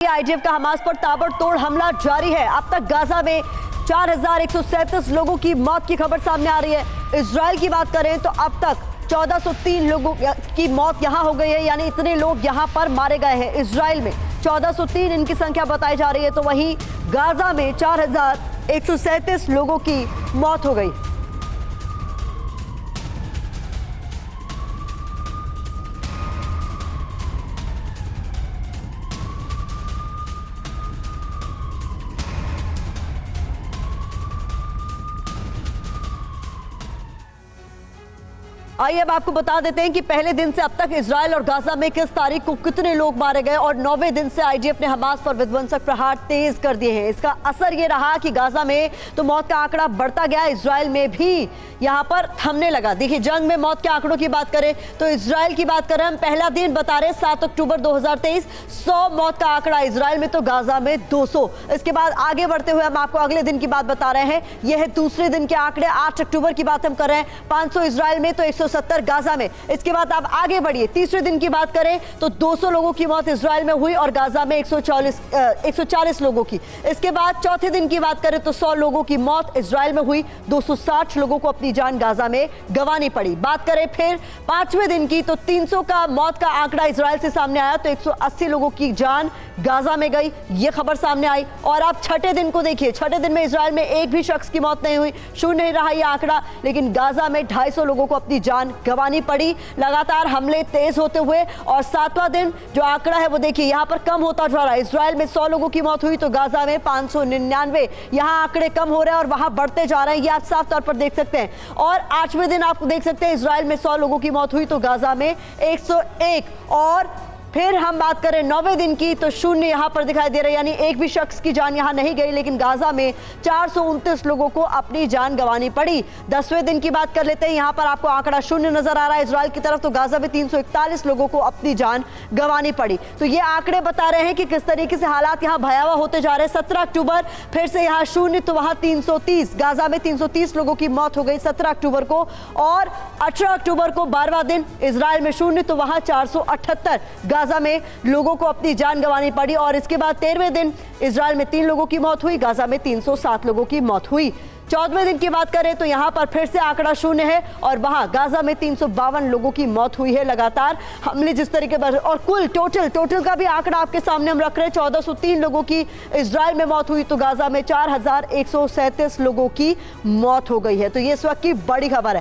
IDF का Hamas पर ताबड़तोड़ हमला जारी है। अब तक गाजा में 4137 लोगों की मौत की खबर सामने आ रही है। इजराइल की बात करें तो अब तक 1403 लोगों की मौत यहां हो गई है, यानी इतने लोग यहां पर मारे गए हैं। इजराइल में 1403 इनकी संख्या बताई जा रही है, तो वहीं गाजा में 4137 लोगों की मौत हो गई। आइए अब आपको बता देते हैं कि पहले दिन से अब तक इजराइल और गाजा में किस तारीख को कितने लोग मारे गए, और 9वें दिन से आईडीएफ ने हमास पर विध्वंसक प्रहार तेज कर दिए हैं। इसका असर ये रहा कि गाजा में तो मौत का आंकड़ा बढ़ता गया, इजराइल में भी यहां पर थमने लगा। देखिए, जंग में मौत के आंकड़ों की बात करें तो इजराइल की बात करें हम, पहला दिन बता रहे 7 अक्टूबर 2023 100 मौत का आंकड़ा इजराइल में, तो गाजा में 200। इसके बाद आगे बढ़ते हुए हम आपको अगले दिन की बात बता रहे हैं। यह है दूसरे दिन के आंकड़े। 8 अक्टूबर की बात हम कर रहे हैं, 500 इजराइल में तो 170 गाजा में। इसके बाद आप आगे बढ़िए, तीसरे दिन की बात करें तो 200 लोगों की मौत इजराइल में हुई और गाजा में 140 लोगों की। इसके बाद चौथे दिन की बात करें तो 100 लोगों की मौत इजराइल में हुई, 260 लोगों को अपनी जान गाजा में गंवानी पड़ी। बात करें फिर पांचवें दिन की तो 300 का मौत का आंकड़ा इजराइल से सामने आया, तो 180 लोगों की जान गाजा में गई, यह खबर सामने आई। और आप छठे दिन को देखिए, छठे दिन में इजराइल में एक भी शख्स की मौत नहीं हुई, शून्य नहीं रहा यह आंकड़ा, लेकिन गाजा में 250 लोगों को अपनी जान गंवानी पड़ी। लगातार हमले तेज होते हुए, और सातवां दिन जो आंकड़ा है वो देखिए यहां पर कम होता जा रहा है। इजराइल में 100 लोगों की मौत हुई तो गाजा में 599। यहां आंकड़े कम हो रहे हैं और वहां बढ़ते जा रहे हैं, ये आप साफ तौर पर देख सकते हैं। और 8वें दिन आप देख सकते हैं इजराइल में 100 लोगों की मौत हुई तो गाजा में 101। और फिर हम बात करें 9वें दिन की तो शून्य यहां पर दिखाई दे रहा है, यानी एक भी शख्स की जान यहां नहीं गई, लेकिन गाजा में 429 लोगों को अपनी जान गंवानी पड़ी। 10वें दिन की बात कर लेते हैं, यहां पर आपको आंकड़ा शून्य नजर आ रहा है इजराइल की तरफ, तो गाजा में 341 लोगों को अपनी जान गंवानी पड़ी। तो ये आंकड़े बता रहे हैं कि किस तरीके से हालात यहां भयावह होते जा रहे हैं। 17 अक्टूबर फिर से यहां शून्य, तो वहां 330, गाजा में 330 लोगों की मौत हो गई 17 अक्टूबर को। और 18 अक्टूबर को 12वां दिन इजराइल में शून्य, तो वहां 478 गाजा में लोगों को अपनी जान गंवानी पड़ी। और इसके बाद 13वें दिन इजराइल में 3 लोगों की मौत हुई, गाजा में 307 लोगों की मौत हुई। 14वें दिन की बात करें तो यहां पर फिर से आंकड़ा शून्य है और वहां गाजा में 352 लोगों की मौत हुई है। लगातार हमले जिस तरीके पर, और कुल टोटल का भी आंकड़ा आपके सामने हम रख रहे हैं, 1403 लोगों की इजराइल में मौत हुई तो गाजा में 4137 लोगों की मौत हो गई है। तो ये इस वक्त की बड़ी खबर है।